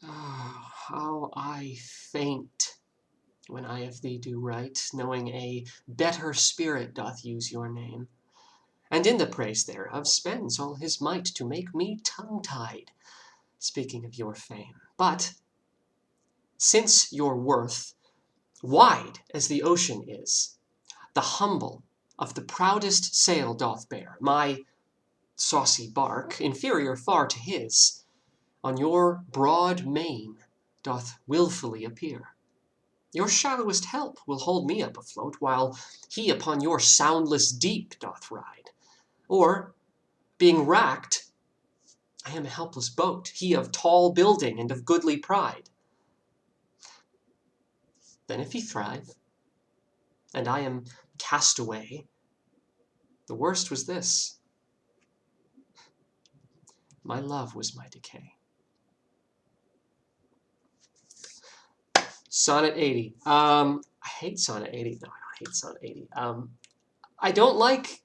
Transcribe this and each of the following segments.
Ah, how I faint when I of thee do write, knowing a better spirit doth use your name, and in the praise thereof spends all his might to make me tongue-tied, speaking of your fame. But since your worth, wide as the ocean is, the humble of the proudest sail doth bear, my saucy bark, inferior far to his, on your broad main doth wilfully appear. Your shallowest help will hold me up afloat, while he upon your soundless deep doth ride. Or, being racked, I am a helpless boat, he of tall building and of goodly pride. Then if he thrive, and I am cast away, the worst was this: my love was my decay. Sonnet 80. I hate Sonnet 80. No, I don't hate Sonnet 80. I don't like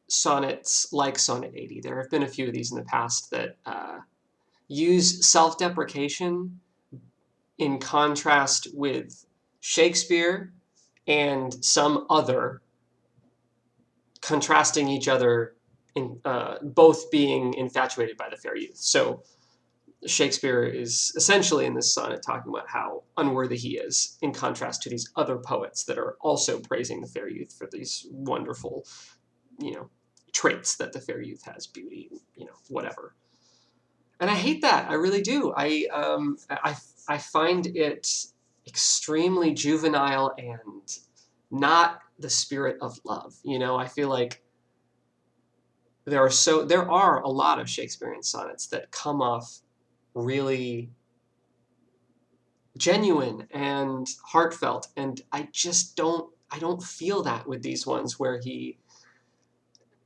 sonnets like Sonnet 80. There have been a few of these in the past that use self-deprecation in contrast with Shakespeare and some other, contrasting each other, in both being infatuated by the fair youth. So Shakespeare is essentially in this sonnet talking about how unworthy he is, in contrast to these other poets that are also praising the fair youth for these wonderful, you know, traits that the fair youth has, beauty, whatever. And I hate that. I really do. I find it extremely juvenile and not the spirit of love. I feel like there are a lot of Shakespearean sonnets that come off really genuine and heartfelt, and I don't feel that with these ones where he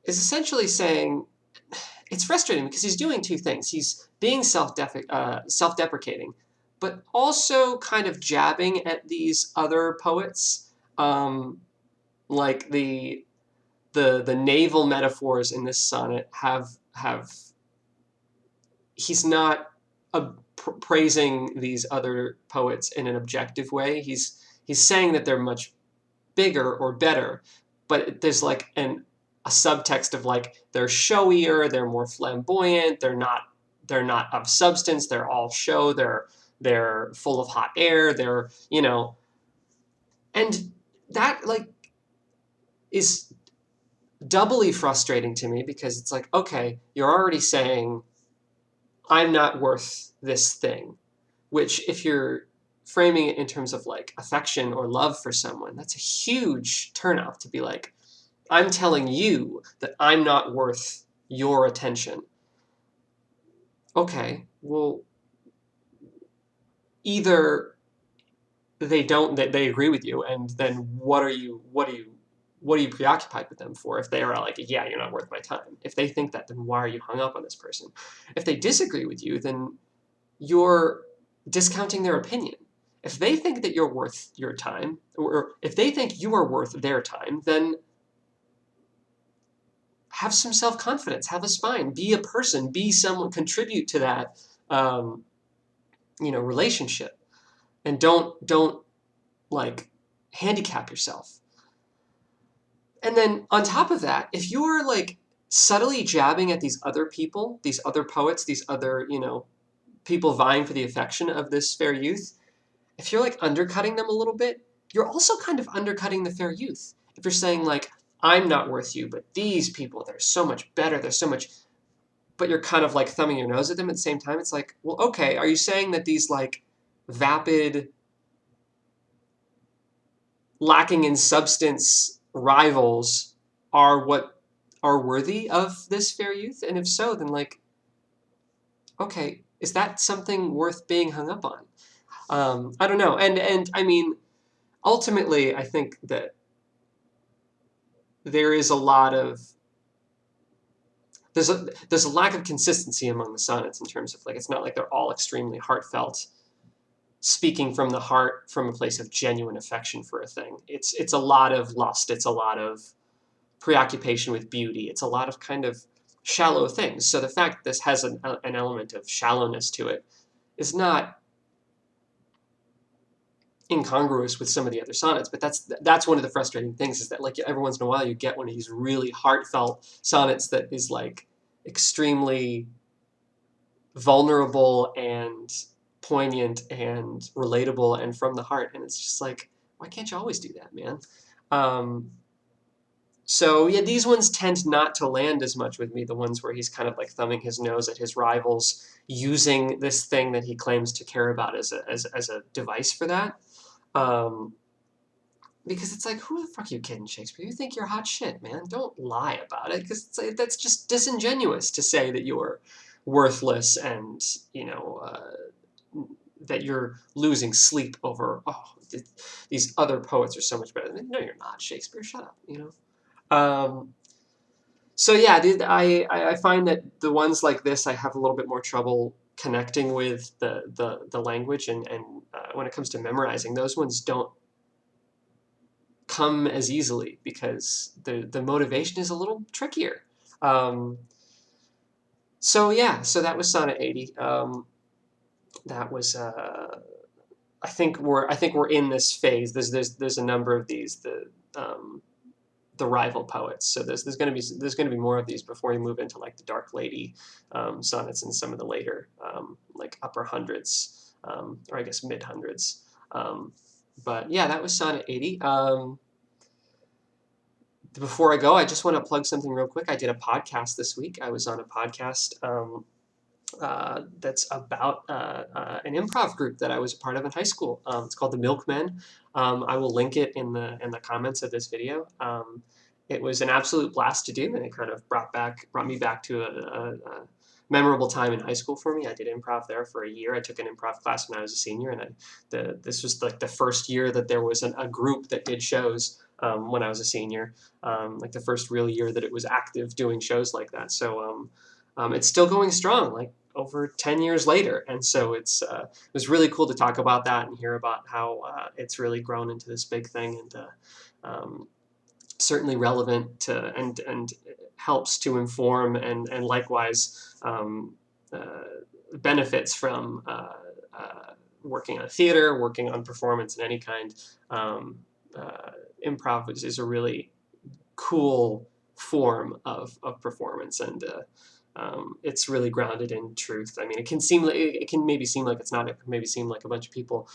is essentially saying, it's frustrating because he's doing two things. He's being self-deprecating, but also kind of jabbing at these other poets, like the naval metaphors in this sonnet have he's not praising these other poets in an objective way. He's saying that they're much bigger or better, but there's like a subtext of like they're showier, they're more flamboyant, they're not of substance, they're all show, they're full of hot air, and that like is doubly frustrating to me because it's like, okay, you're already saying I'm not worth this thing, which if you're framing it in terms of like affection or love for someone, that's a huge turnoff to be like, I'm telling you that I'm not worth your attention. Okay, well, either they agree with you, and then what are you preoccupied with them for? If they are like, yeah, you're not worth my time. If they think that, then why are you hung up on this person? If they disagree with you, then you're discounting their opinion. If they think that you're worth your time, or if they think you are worth their time, then have some self-confidence, have a spine, be a person, be someone, contribute to that, relationship, and don't like handicap yourself. And then on top of that, if you're like subtly jabbing at these other people, these other poets, these other, people vying for the affection of this fair youth, if you're like undercutting them a little bit, you're also kind of undercutting the fair youth. If you're saying like, I'm not worth you, but these people, they're so much better, they're so much, but you're kind of like thumbing your nose at them at the same time. It's like, well, okay, are you saying that these like vapid, lacking in substance rivals are what are worthy of this fair youth? And if so, then like, okay, is that something worth being hung up on? I don't know. And I mean, ultimately, I think that there is a lot of there's a lack of consistency among the sonnets in terms of like it's not like they're all extremely heartfelt, speaking from the heart from a place of genuine affection for a thing. It's a lot of lust. It's a lot of preoccupation with beauty. It's a lot of kind of shallow things. So the fact that this has an element of shallowness to it is not incongruous with some of the other sonnets, but that's one of the frustrating things, is that like every once in a while you get one of these really heartfelt sonnets that is like extremely vulnerable and poignant and relatable and from the heart, and it's just like, why can't you always do that, man? um, so yeah, these ones tend not to land as much with me, the ones where he's kind of like thumbing his nose at his rivals, using this thing that he claims to care about as a device for that. um, because it's like, who the fuck are you kidding, Shakespeare? You think you're hot shit, man. Don't lie about it, because like, that's just disingenuous to say that you're worthless, and you know that you're losing sleep over, oh, these other poets are so much better. No, you're not, Shakespeare. Shut up. So yeah, I find that the ones like this, I have a little bit more trouble connecting with the language, and when it comes to memorizing, those ones don't come as easily because the motivation is a little trickier. Um, so yeah, so that was Sonnet 80. That was I think we're in this phase. There's a number of these, the rival poets. So there's gonna be more of these before you move into like the Dark Lady sonnets and some of the later like upper hundreds, or I guess mid hundreds. But yeah, that was Sonnet 80. Before I go, I just want to plug something real quick. I did a podcast this week. I was on a podcast that's about an improv group that I was a part of in high school. It's called the Milkmen. I will link it in the comments of this video. It was an absolute blast to do, and it kind of brought me back to a memorable time in high school for me. I did improv there for a year. I took an improv class when I was a senior, and this was like the first year that there was a group that did shows when I was a senior. Like the first real year that it was active doing shows like that. So it's still going strong, like over 10 years later. And so it was really cool to talk about that and hear about how it's really grown into this big thing, and certainly relevant to, and helps to inform, and likewise benefits from working on theater, working on performance in any kind. Uh, Improv is a really cool form of performance, and it's really grounded in truth. I mean, it can maybe seem like it's not. It can maybe seem like a bunch of people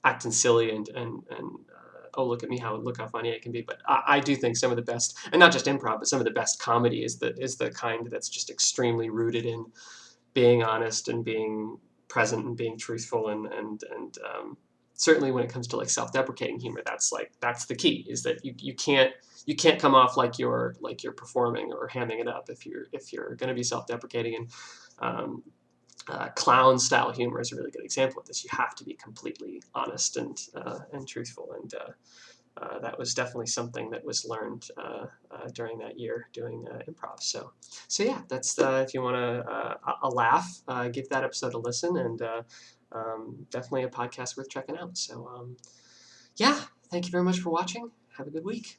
acting silly, and oh, look how funny I can be. But I do think some of the best, and not just improv, but some of the best comedy is the kind that's just extremely rooted in being honest and being present and being truthful, and certainly when it comes to like self-deprecating humor, that's the key, is that you can't come off like you're performing or hamming it up if you're going to be self-deprecating. And clown style humor is a really good example of this. You have to be completely honest and truthful, and that was definitely something that was learned during that year doing improv. So yeah, that's if you want a laugh, give that episode a listen, and definitely a podcast worth checking out. So yeah, thank you very much for watching. Have a good week.